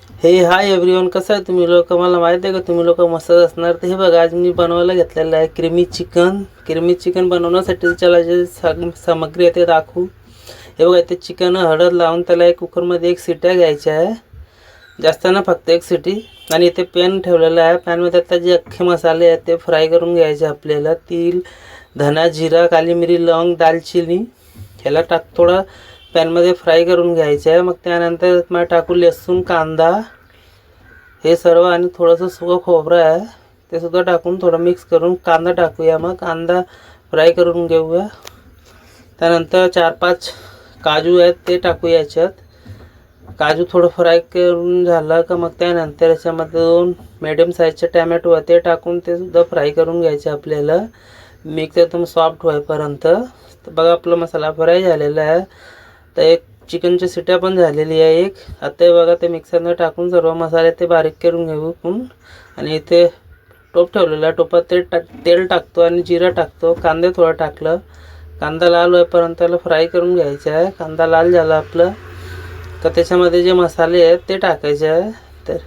हे hi everyone, कसं आहे तुम्ही लोक? मला माहिती आहे का तुम्ही लोक मस्त असणार. तर हे बघा, आज मी बनवायला घेतलेलं आहे क्रीमी चिकन. क्रीमी चिकन बनवण्यासाठी त्याला जे सामग्री आहे ते दाखवू. हे बघा, ते चिकन हळद लावून त्याला एक कुकरमध्ये एक शिट्या घ्यायच्या आहे, जास्त ना, फक्त एक शिटी. आणि इथे पॅन ठेवलेला आहे. पॅनमध्ये आता जे अख्खे मसाले आहेत ते फ्राय करून घ्यायचे आपल्याला. तीळ, धना, जिरा, काली मिरी, लवंग, दालचिनी ह्याला थोडा पॅनमध्ये फ्राय करून घ्यायचं आहे. मग त्यानंतर मग टाकू लसूण, कांदा हे सर्व, आणि थोडंसं सुकं खोबरं आहे ते सुद्धा टाकून थोडं मिक्स करून कांदा टाकूया. मग कांदा फ्राय करून घेऊया. त्यानंतर 4-5 काजू आहेत ते टाकूया याच्यात. काजू थोडं फ्राय करून झालं का मग त्यानंतर याच्यामध्ये 2 मीडियम साईजचे टॅमॅटो आहे ते टाकून ते सुद्धा फ्राय करून घ्यायचे आपल्याला, मिक्स एकदम सॉफ्ट होईपर्यंत. तर बघा, आपला मसाला फ्राय झालेला आहे. तर एक चिकनची शिट्या पण झालेली आहे एक. आता हे बघा, ते मिक्सरने टाकून सर्व मसाले ते बारीक करून घेऊ. आणि इथे टोप ठेवलेला आहे. टोपात तेल टाकतो आणि जिरा टाकतो. कांदे थोडं टाकलं. कांदा लाल होईपर्यंत त्याला फ्राय करून घ्यायचा आहे. कांदा लाल झाला आपलं तर त्याच्यामध्ये जे मसाले आहेत ते टाकायचे आहे. तर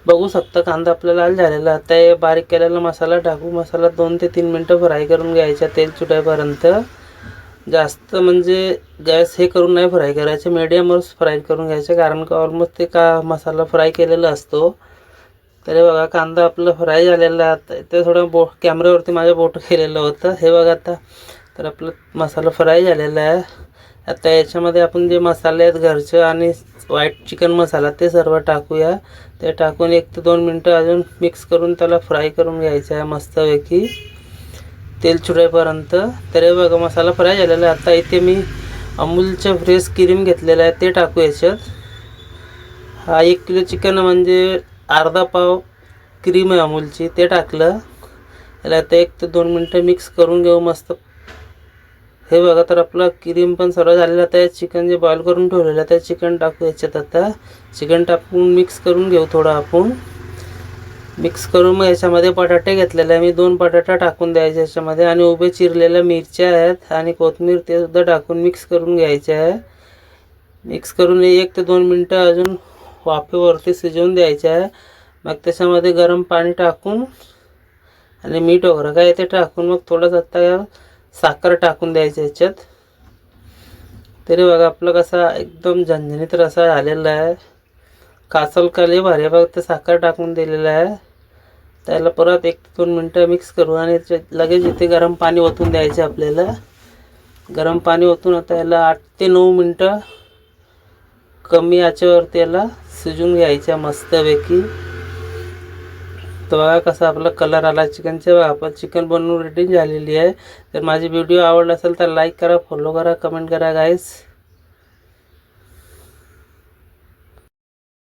बघू शकता कांदा आपला लाल झालेला. आता हे बारीक केलेला मसाला टाकू. मसाला 2 ते 3 मिनटं फ्राय करून घ्यायचा तेल सुटेपर्यंत. जास्त म्हणजे गॅस हे करून नाही फ्राय करायचे, मीडियमवरच फ्राय करून घ्यायचे, कारण का ऑलमोस्ट ते मसाला फ्राय केलेला असतो. तर हे बघा, कांदा आपला फ्राय झालेला आहे. ते थोडं कॅमेऱ्यावरती माझ्या बोट केलेलं होतं. हे बघा आता, तर आपला मसाला फ्राय झालेला आहे. आता याच्यामध्ये आपण जे मसाले आहेत घरचे आणि व्हाईट चिकन मसाला ते सर्व टाकूया. ते टाकून 1 ते 2 मिनटं अजून मिक्स करून त्याला फ्राय करून घ्यायचं आहे मस्तपैकी तेल सुटेपर्यंत. तर हे बघा, मसाला फ्राय झालेला आहे. आता इथे मी अमूलचं फ्रेश क्रीम घेतलेलं आहे ते टाकू याच्यात. हा 1 किलो चिकन म्हणजे अर्धा पाव क्रीम आहे अमूलची, ते टाकलं. याला आता 1 ते 2 मिनटं मिक्स करून घेऊ मस्त. हे बघा, तर आपलं क्रीम पण सर्व झालेलं. आता चिकन जे बॉईल करून ठेवलेलं आहे ते चिकन टाकू याच्यात. आता चिकन टाकून मिक्स करून घेऊ थोडं आपण. मिक्स करून मग याच्यामध्ये बटाटे घेतलेले आहे मी, 2 बटाटा टाकून द्यायचे याच्यामध्ये. आणि उभे चिरलेल्या मिरच्या आहेत आणि कोथिंबीर ते सुद्धा टाकून मिक्स करून घ्यायचे आहे. मिक्स करून 1 ते 2 मिनटं अजून वाफेवरती शिजवून द्यायचे आहे. मग त्याच्यामध्ये गरम पाणी टाकून आणि मीठ वगैरे काय ते टाकून मग थोडंसं आता साखर टाकून द्यायचं याच्यात. तरी बघा, आपलं कसा एकदम झणझणीत रसा झालेला आहे. कासल काले भारी बघा, ते साखर टाकून दिलेलं आहे. त्याला परत 1 ते 2 मिनटं मिक्स करू आणि लगेच इथे गरम पाणी ओतून द्यायचे आपल्याला. गरम पाणी ओतून आता याला 8 ते 9 मिनटं कमी आचेवरती याला शिजून घ्यायच्या मस्तपैकी. तर बघा कसा आपला कलर आला चिकनचा. आपण चिकन बनवून रेडी झालेली आहे. तर माझी व्हिडिओ आवडला असेल तर लाईक करा, फॉलो करा, कमेंट करा गाईस.